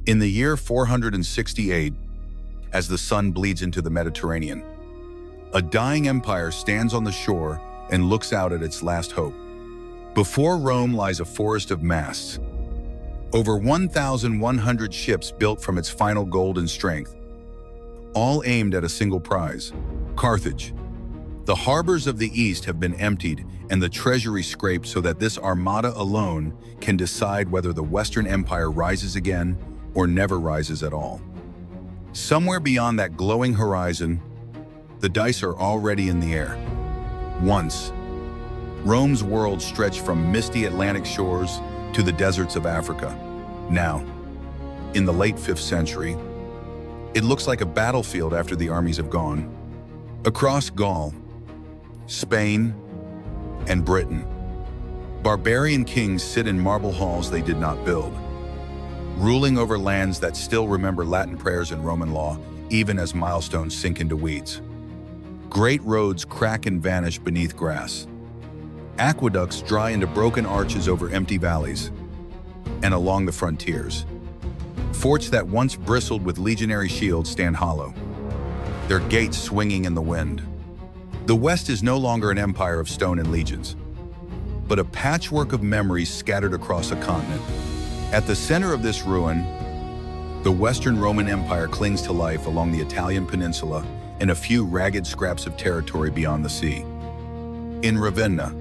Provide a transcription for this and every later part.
In the year 468, as the sun bleeds into the Mediterranean, a dying empire stands on the shore and looks out at its last hope. Before Rome lies a forest of masts, over 1,100 ships built from its final golden strength, all aimed at a single prize, Carthage. The harbors of the east have been emptied and the treasury scraped so that this armada alone can decide whether the Western Empire rises again or never rises at all. Somewhere beyond that glowing horizon, the dice are already in the air. Once, Rome's world stretched from misty Atlantic shores to the deserts of Africa. Now, in the late 5th century, it looks like a battlefield after the armies have gone. Across Gaul, Spain, and Britain, barbarian kings sit in marble halls they did not build, ruling over lands that still remember Latin prayers and Roman law, even as milestones sink into weeds. Great roads crack and vanish beneath grass. Aqueducts dry into broken arches over empty valleys. And along the frontiers, forts that once bristled with legionary shields stand hollow, their gates swinging in the wind. The West is no longer an empire of stone and legions, but a patchwork of memories scattered across a continent. At the center of this ruin, the Western Roman Empire clings to life along the Italian peninsula and a few ragged scraps of territory beyond the sea. In Ravenna,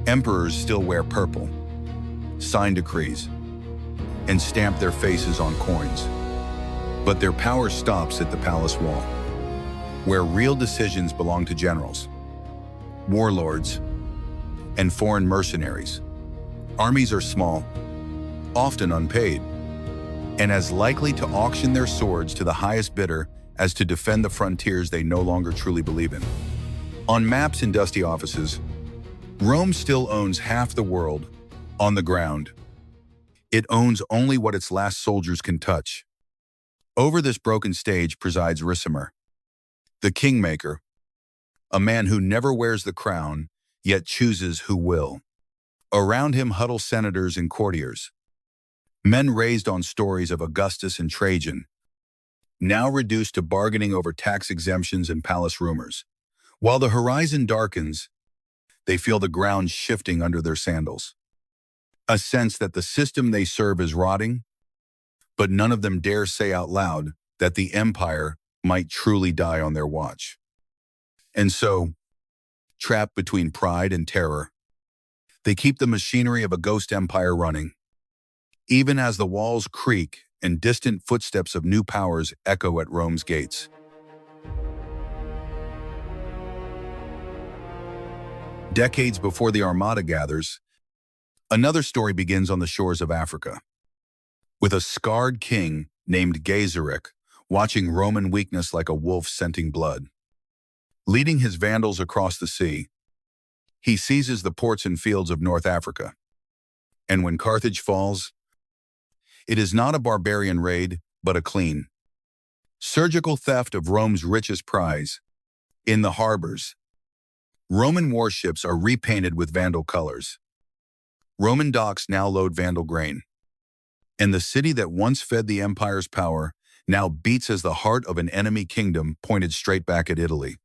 emperors still wear purple, sign decrees, and stamp their faces on coins. But their power stops at the palace wall, where real decisions belong to generals, warlords, and foreign mercenaries. Armies are small, often unpaid, and as likely to auction their swords to the highest bidder as to defend the frontiers they no longer truly believe in. On maps in dusty offices, Rome still owns half the world. On the ground, it owns only what its last soldiers can touch. Over this broken stage presides Ricimer, the kingmaker, a man who never wears the crown, yet chooses who will. Around him huddle senators and courtiers, men raised on stories of Augustus and Trajan, now reduced to bargaining over tax exemptions and palace rumors. While the horizon darkens, they feel the ground shifting under their sandals. A sense that the system they serve is rotting, but none of them dare say out loud that the empire might truly die on their watch. And so, trapped between pride and terror, they keep the machinery of a ghost empire running, even as the walls creak and distant footsteps of new powers echo at Rome's gates. Decades before the Armada gathers, another story begins on the shores of Africa, with a scarred king named Gaiseric watching Roman weakness like a wolf scenting blood. Leading his Vandals across the sea, he seizes the ports and fields of North Africa. And when Carthage falls, it is not a barbarian raid, but a clean, surgical theft of Rome's richest prize. In the harbors, Roman warships are repainted with Vandal colors. Roman docks now load Vandal grain. And the city that once fed the empire's power now beats as the heart of an enemy kingdom pointed straight back at Italy.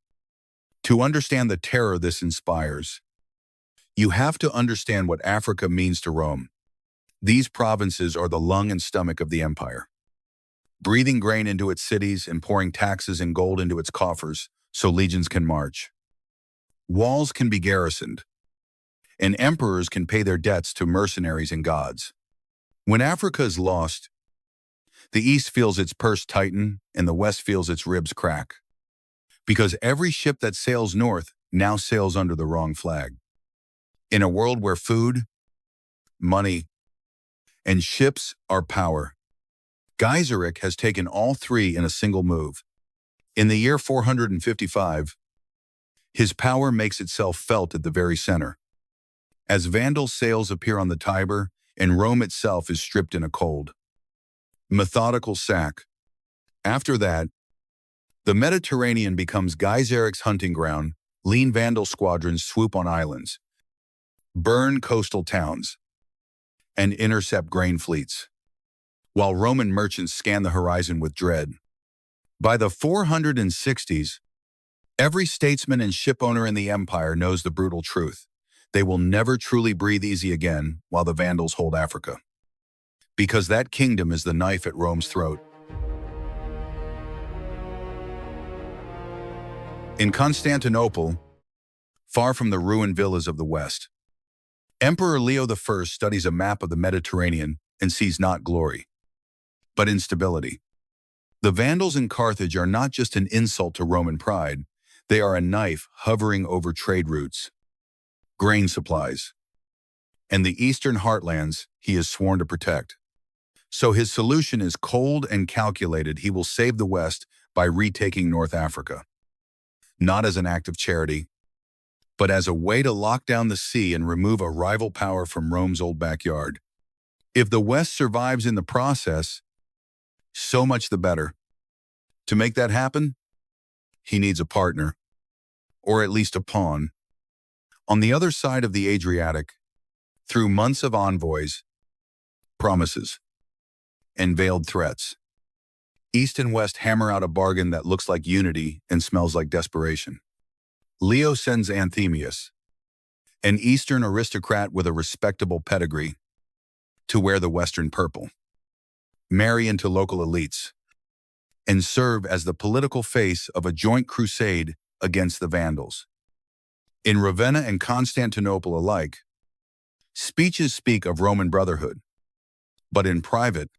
To understand the terror this inspires, you have to understand what Africa means to Rome. These provinces are the lung and stomach of the empire, breathing grain into its cities and pouring taxes and gold into its coffers so legions can march. Walls can be garrisoned, and emperors can pay their debts to mercenaries and gods. When Africa is lost, the East feels its purse tighten and the West feels its ribs crack, because every ship that sails north now sails under the wrong flag. In a world where food, money, and ships are power, Gaiseric has taken all three in a single move. In the year 455, his power makes itself felt at the very center, as Vandal sails appear on the Tiber and Rome itself is stripped in a cold, methodical sack. After that, the Mediterranean becomes Gaiseric's hunting ground. Lean Vandal squadrons swoop on islands, burn coastal towns, and intercept grain fleets. while Roman merchants scan the horizon with dread. By the 460s, every statesman and shipowner in the empire knows the brutal truth. They will never truly breathe easy again while the Vandals hold Africa. Because that kingdom is the knife at Rome's throat. In Constantinople, far from the ruined villas of the West, Emperor Leo I studies a map of the Mediterranean and sees not glory, but instability. The Vandals in Carthage are not just an insult to Roman pride, they are a knife hovering over trade routes, grain supplies, and the eastern heartlands he is sworn to protect. So his solution is cold and calculated. He will save the West by retaking North Africa. Not as an act of charity, but as a way to lock down the sea and remove a rival power from Rome's old backyard. If the West survives in the process, so much the better. To make that happen, he needs a partner, or at least a pawn. On the other side of the Adriatic, through months of envoys, promises, and veiled threats, East and West hammer out a bargain that looks like unity and smells like desperation. Leo sends Anthemius, an Eastern aristocrat with a respectable pedigree, to wear the Western purple, marry into local elites, and serve as the political face of a joint crusade against the Vandals. In Ravenna and Constantinople alike, speeches speak of Roman brotherhood, but in private,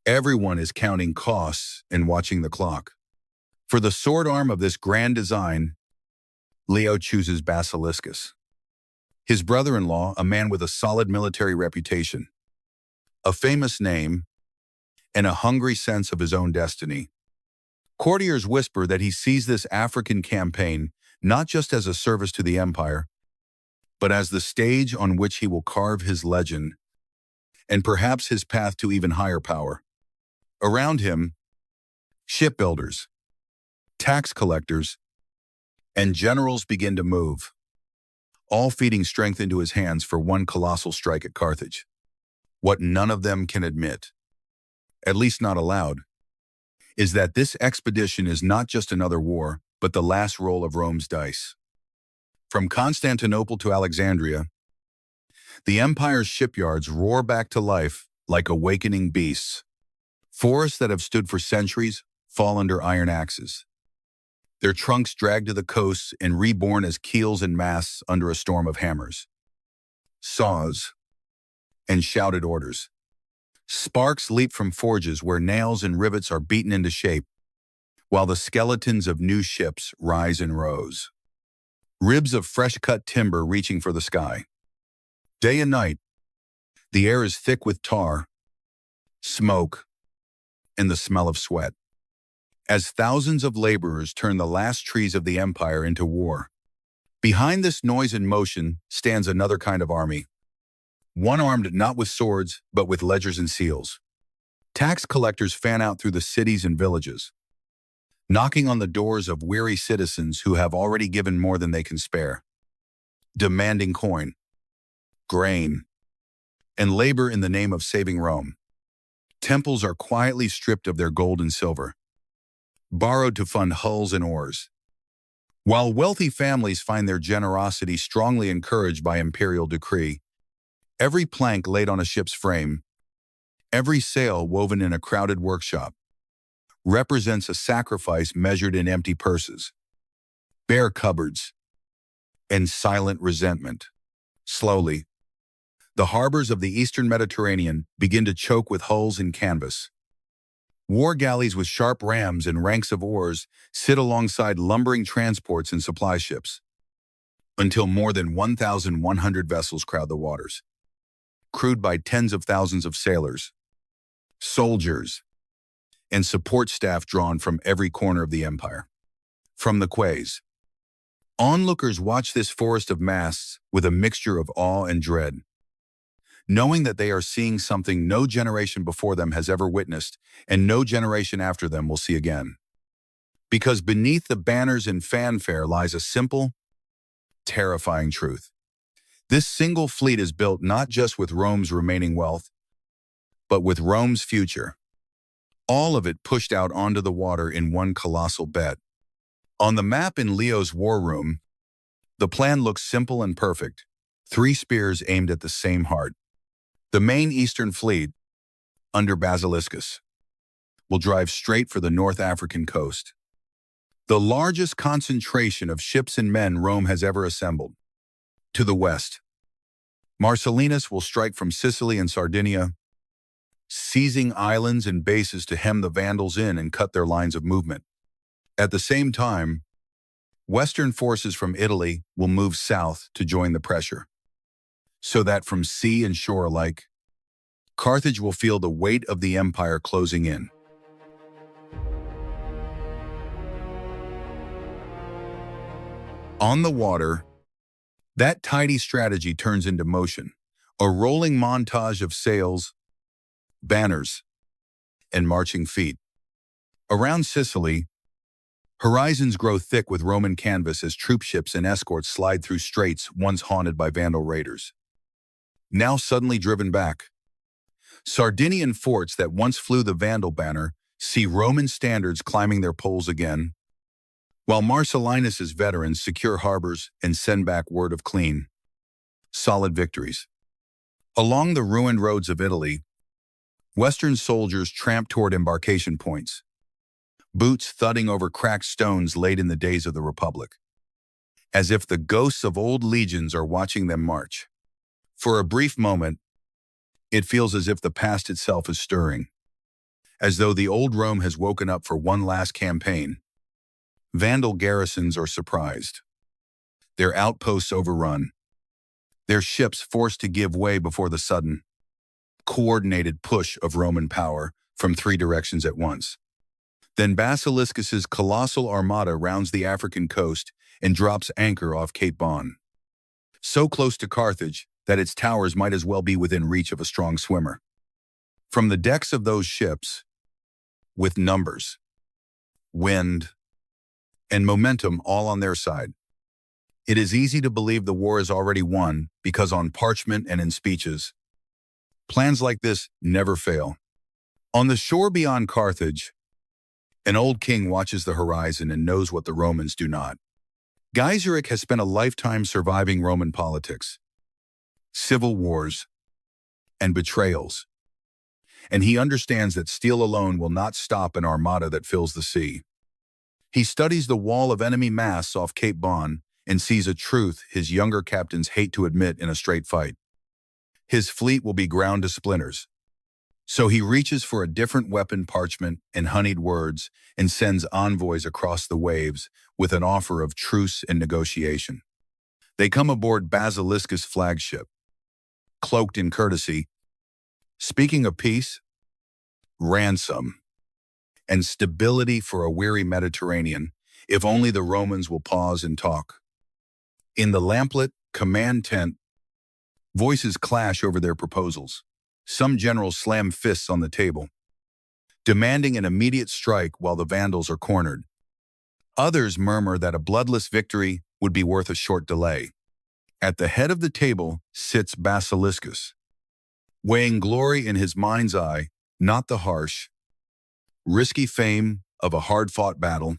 everyone is counting costs and watching the clock. For the sword arm of this grand design, Leo chooses Basiliscus. His brother-in-law, a man with a solid military reputation, a famous name, and a hungry sense of his own destiny. Courtiers whisper that he sees this African campaign not just as a service to the empire, but as the stage on which he will carve his legend, and perhaps his path to even higher power. Around him, shipbuilders, tax collectors, and generals begin to move, all feeding strength into his hands for one colossal strike at Carthage. What none of them can admit, at least not aloud, is that this expedition is not just another war, but the last roll of Rome's dice. From Constantinople to Alexandria, the empire's shipyards roar back to life like awakening beasts. Forests that have stood for centuries fall under iron axes, their trunks dragged to the coasts and reborn as keels and masts under a storm of hammers, saws, and shouted orders. Sparks leap from forges where nails and rivets are beaten into shape, while the skeletons of new ships rise in rows. Ribs of fresh-cut timber reaching for the sky. Day and night, the air is thick with tar, smoke, and the smell of sweat. As thousands of laborers turn the last trees of the empire into war. Behind this noise and motion stands another kind of army, one armed not with swords, but with ledgers and seals. Tax collectors fan out through the cities and villages, knocking on the doors of weary citizens who have already given more than they can spare, demanding coin, grain, and labor in the name of saving Rome. Temples are quietly stripped of their gold and silver, borrowed to fund hulls and oars, while wealthy families find their generosity strongly encouraged by imperial decree. Every plank laid on a ship's frame, every sail woven in a crowded workshop, represents a sacrifice measured in empty purses, bare cupboards, and silent resentment. Slowly, the harbors of the eastern Mediterranean begin to choke with hulls and canvas. War galleys with sharp rams and ranks of oars sit alongside lumbering transports and supply ships, until more than 1,100 vessels crowd the waters, crewed by tens of thousands of sailors, soldiers, and support staff drawn from every corner of the empire. From the quays, onlookers watch this forest of masts with a mixture of awe and dread, knowing that they are seeing something no generation before them has ever witnessed and no generation after them will see again. Because beneath the banners and fanfare lies a simple, terrifying truth. This single fleet is built not just with Rome's remaining wealth, but with Rome's future. All of it pushed out onto the water in one colossal bet. On the map in Leo's war room, the plan looks simple and perfect. 3 spears aimed at the same heart. The main eastern fleet, under Basiliscus, will drive straight for the North African coast. The largest concentration of ships and men Rome has ever assembled. To the west, Marcellinus will strike from Sicily and Sardinia, seizing islands and bases to hem the Vandals in and cut their lines of movement. At the same time, Western forces from Italy will move south to join the pressure, so that from sea and shore alike, Carthage will feel the weight of the empire closing in. On the water, that tidy strategy turns into motion, a rolling montage of sails, banners, and marching feet. Around Sicily, horizons grow thick with Roman canvas as troopships and escorts slide through straits once haunted by Vandal raiders. Now suddenly driven back, Sardinian forts that once flew the Vandal banner see Roman standards climbing their poles again, while Marcellinus's veterans secure harbors and send back word of clean, solid victories. Along the ruined roads of Italy, Western soldiers tramp toward embarkation points, boots thudding over cracked stones laid in the days of the Republic, as if the ghosts of old legions are watching them march. For a brief moment, it feels as if the past itself is stirring, as though the old Rome has woken up for one last campaign. Vandal garrisons are surprised, their outposts overrun, their ships forced to give way before the sudden, coordinated push of Roman power from 3 directions at once. Then Basiliscus's colossal armada rounds the African coast and drops anchor off Cape Bon, so close to Carthage that its towers might as well be within reach of a strong swimmer. From the decks of those ships, with numbers, wind, and momentum all on their side, it is easy to believe the war is already won because on parchment and in speeches, plans like this never fail. On the shore beyond Carthage, an old king watches the horizon and knows what the Romans do not. Gaiseric has spent a lifetime surviving Roman politics, civil wars, and betrayals, and he understands that steel alone will not stop an armada that fills the sea. He studies the wall of enemy masts off Cape Bon and sees a truth his younger captains hate to admit in a straight fight. His fleet will be ground to splinters. So he reaches for a different weapon, parchment, and honeyed words, and sends envoys across the waves with an offer of truce and negotiation. They come aboard Basiliscus' flagship, cloaked in courtesy, speaking of peace, ransom, and stability for a weary Mediterranean, if only the Romans will pause and talk. In the lamplit command tent, voices clash over their proposals. Some generals slam fists on the table, demanding an immediate strike while the Vandals are cornered. Others murmur that a bloodless victory would be worth a short delay. At the head of the table sits Basiliscus, weighing glory in his mind's eye, not the harsh, risky fame of a hard-fought battle,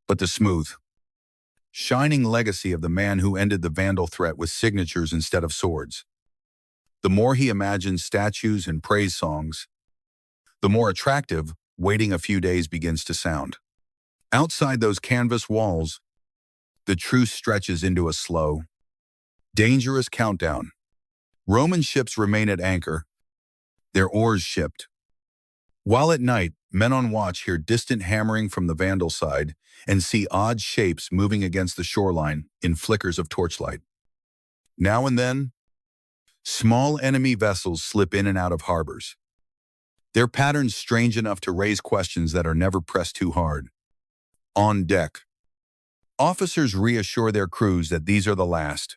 but the smooth, shining legacy of the man who ended the Vandal threat with signatures instead of swords. The more he imagines statues and praise songs, the more attractive waiting a few days begins to sound. Outside those canvas walls, the truce stretches into a slow, dangerous countdown. Roman ships remain at anchor, their oars shipped. While at night, men on watch hear distant hammering from the Vandal side and see odd shapes moving against the shoreline in flickers of torchlight. Now and then, small enemy vessels slip in and out of harbors, their patterns strange enough to raise questions that are never pressed too hard. On deck, officers reassure their crews that these are the last.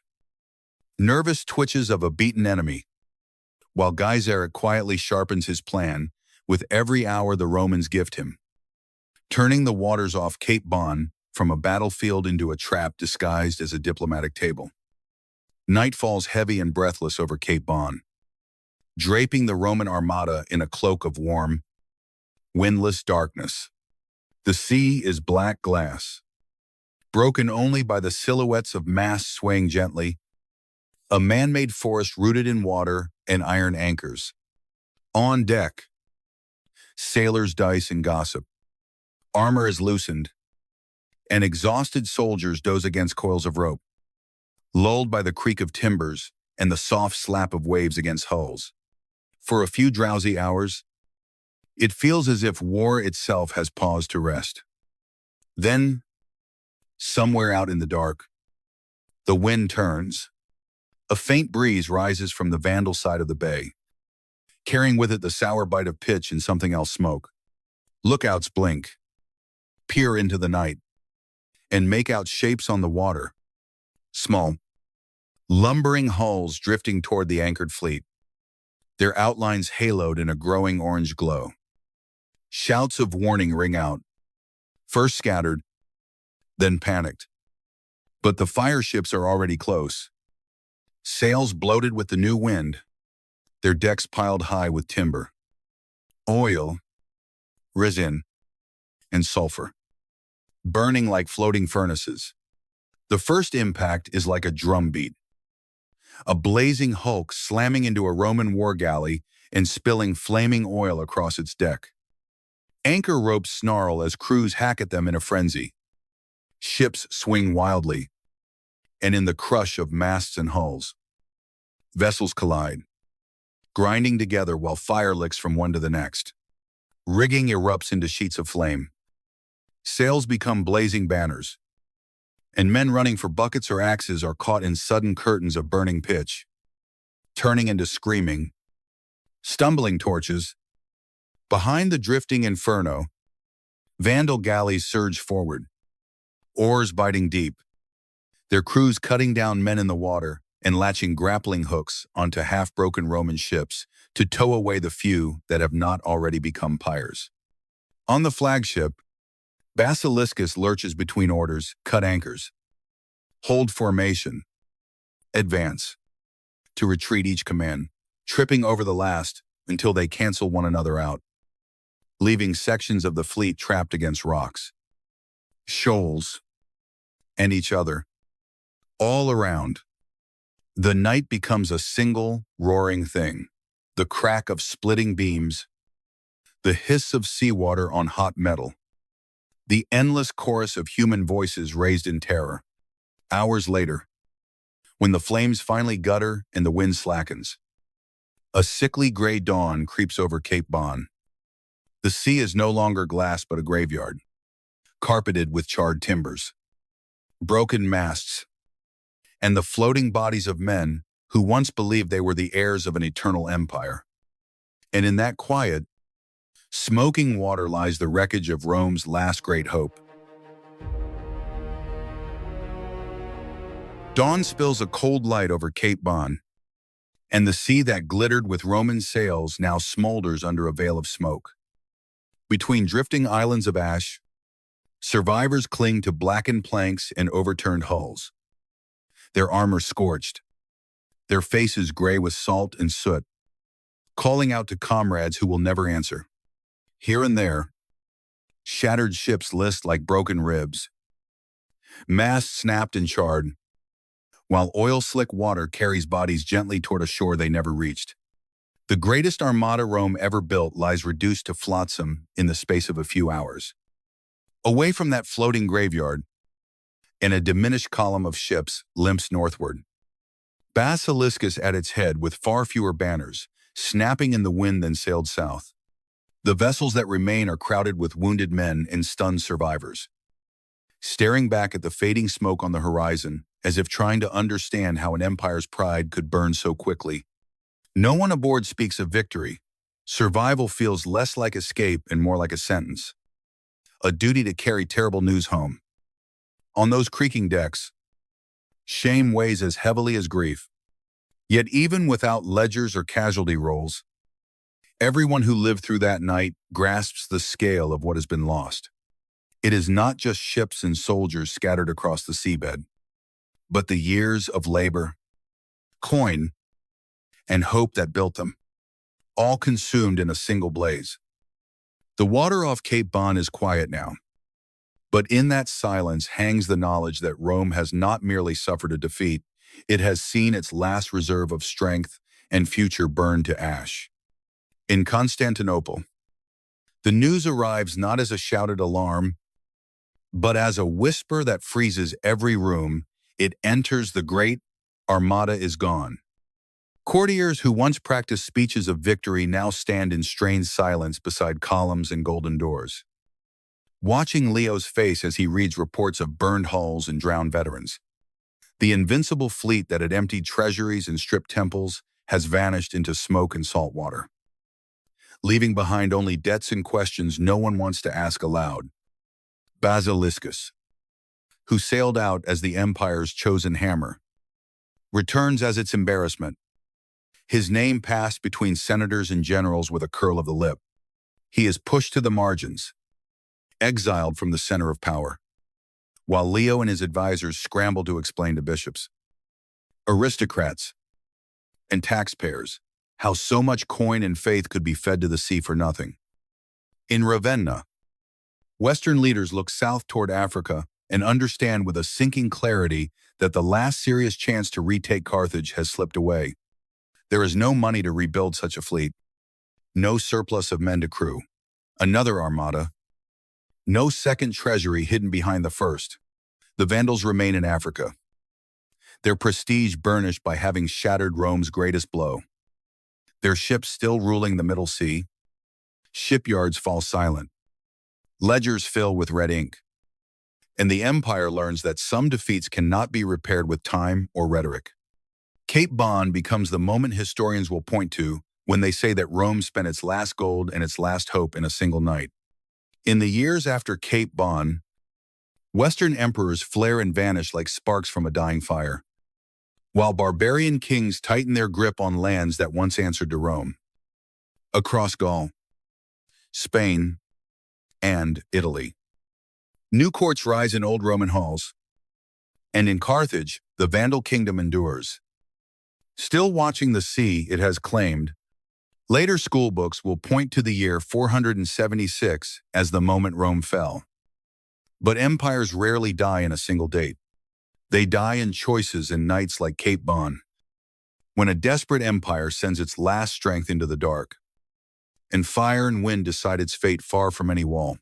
Nervous twitches of a beaten enemy, while Gaiseric quietly sharpens his plan with every hour the Romans gift him, turning the waters off Cape Bon from a battlefield into a trap disguised as a diplomatic table. Night falls heavy and breathless over Cape Bon. draping the Roman armada in a cloak of warm, windless darkness. The sea is black glass, broken only by the silhouettes of masts swaying gently, a man-made forest rooted in water and iron anchors. On deck, sailors dice and gossip. Armor is loosened, and exhausted soldiers doze against coils of rope, lulled by the creak of timbers and the soft slap of waves against hulls. For a few drowsy hours, it feels as if war itself has paused to rest. Then, somewhere out in the dark, the wind turns. A faint breeze rises from the Vandal side of the bay, carrying with it the sour bite of pitch and something else smoke. Lookouts blink, peer into the night, and make out shapes on the water. Small, lumbering hulls drifting toward the anchored fleet, their outlines haloed in a growing orange glow. Shouts of warning ring out, first scattered, then panicked. But the fire ships are already close. Sails bloated with the new wind, their decks piled high with timber, oil, resin, and sulfur, burning like floating furnaces. The first impact is like a drumbeat, a blazing hulk slamming into a Roman war galley and spilling flaming oil across its deck. Anchor ropes snarl as crews hack at them in a frenzy. Ships swing wildly, and in the crush of masts and hulls, vessels collide, grinding together while fire licks from one to the next. Rigging erupts into sheets of flame. Sails become blazing banners, and men running for buckets or axes are caught in sudden curtains of burning pitch, turning into screaming, stumbling torches. Behind the drifting inferno, Vandal galleys surge forward, oars biting deep, their crews cutting down men in the water and latching grappling hooks onto half-broken Roman ships to tow away the few that have not already become pyres. On the flagship, Basiliscus lurches between orders, cut anchors, hold formation, advance, to retreat each command, tripping over the last until they cancel one another out, leaving sections of the fleet trapped against rocks, shoals, and each other. All around, the night becomes a single, roaring thing. The crack of splitting beams, the hiss of seawater on hot metal, the endless chorus of human voices raised in terror. Hours later, when the flames finally gutter and the wind slackens, a sickly gray dawn creeps over Cape Bon. The sea is no longer glass but a graveyard, carpeted with charred timbers, broken masts, and the floating bodies of men who once believed they were the heirs of an eternal empire. And in that quiet, smoking water lies the wreckage of Rome's last great hope. Dawn spills a cold light over Cape Bon, and the sea that glittered with Roman sails now smolders under a veil of smoke. Between drifting islands of ash, survivors cling to blackened planks and overturned hulls, their armor scorched, their faces gray with salt and soot, calling out to comrades who will never answer. Here and there, shattered ships list like broken ribs, masts snapped and charred, while oil-slick water carries bodies gently toward a shore they never reached. The greatest armada Rome ever built lies reduced to flotsam in the space of a few hours. Away from that floating graveyard, and a diminished column of ships limps northward, Basiliscus at its head with far fewer banners, snapping in the wind than sailed south. The vessels that remain are crowded with wounded men and stunned survivors, staring back at the fading smoke on the horizon as if trying to understand how an empire's pride could burn so quickly. No one aboard speaks of victory. Survival feels less like escape and more like a sentence, a duty to carry terrible news home. On those creaking decks, shame weighs as heavily as grief. Yet even without ledgers or casualty rolls, everyone who lived through that night grasps the scale of what has been lost. It is not just ships and soldiers scattered across the seabed, but the years of labor, coin, and hope that built them. all consumed in a single blaze. The water off Cape Bon is quiet now, but in that silence hangs the knowledge that Rome has not merely suffered a defeat, it has seen its last reserve of strength and future burned to ash. In Constantinople, the news arrives not as a shouted alarm, but as a whisper that freezes every room. It enters the great armada is gone. Courtiers who once practiced speeches of victory now stand in strained silence beside columns and golden doors, watching Leo's face as he reads reports of burned hulls and drowned veterans. The invincible fleet that had emptied treasuries and stripped temples has vanished into smoke and salt water, leaving behind only debts and questions no one wants to ask aloud. Basiliscus, who sailed out as the empire's chosen hammer, returns as its embarrassment. His name passed between senators and generals with a curl of the lip. He is pushed to the margins, exiled from the center of power, while Leo and his advisors scramble to explain to bishops, aristocrats, and taxpayers how so much coin and faith could be fed to the sea for nothing. In Ravenna, Western leaders look south toward Africa and understand with a sinking clarity that the last serious chance to retake Carthage has slipped away. There is no money to rebuild such a fleet, no surplus of men to crew, another armada, no second treasury hidden behind the first. The Vandals remain in Africa, their prestige burnished by having shattered Rome's greatest blow. Their ships still ruling the Middle Sea, shipyards fall silent, ledgers fill with red ink, and the empire learns that some defeats cannot be repaired with time or rhetoric. Cape Bon becomes the moment historians will point to when they say that Rome spent its last gold and its last hope in a single night. In the years after Cape Bon, Western emperors flare and vanish like sparks from a dying fire, while barbarian kings tighten their grip on lands that once answered to Rome. Across Gaul, Spain, and Italy, new courts rise in old Roman halls, and in Carthage, the Vandal kingdom endures. Still watching the sea it has claimed, later school books will point to the year 476 as the moment Rome fell. But empires rarely die in a single date. They die in choices and nights like Cape Bon, when a desperate empire sends its last strength into the dark, and fire and wind decide its fate far from any wall.